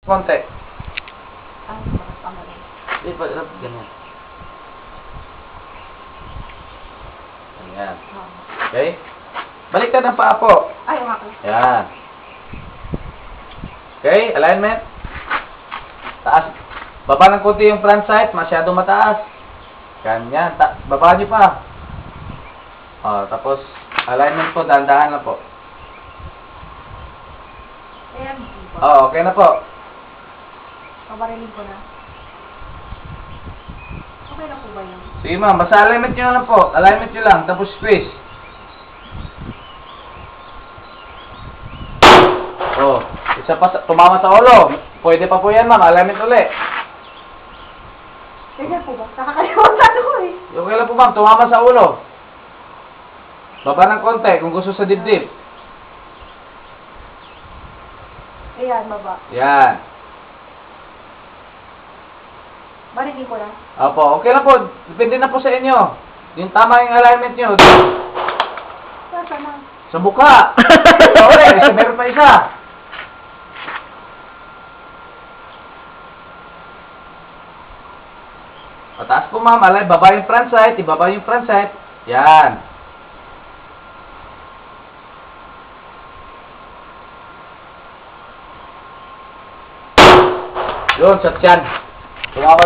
Konti. Ay, bakit kamali? Di ba, ganyan. Ayan. Okay? Baliktad ng paa po. Ay, nga ko. Ayan. Okay, alignment. Taas. Baba ng konti yung front side, masyado mataas. Ganyan. Baba nyo pa. Tapos, alignment po, dahan-dahan lang po. Ayan. Okay na po. Pabarilin ko na. Okay na po ba yun? Sige ma'am, basta alignment nyo na lang po. Alignment nyo lang, tapos squeeze. Isa pa, tumama sa ulo. Pwede pa po yan ma'am, alignment uli. Ganyan po ba? Nakakalimutan ko eh. Okay lang po ma'am, tumama sa ulo. Baba ng konti, kung gusto sa dibdib. Ayan, baba. Yan. Barilin ko na. Opo, okay lang po. Depende na po sa inyo. Yung tama yung alignment nyo. Sasa na. Sa buka. Okay, meron pa isa. Pataas po ma'am, baba yung front side, ibaba yung front side. Yan. Yun, sa tiyan. Tumawag.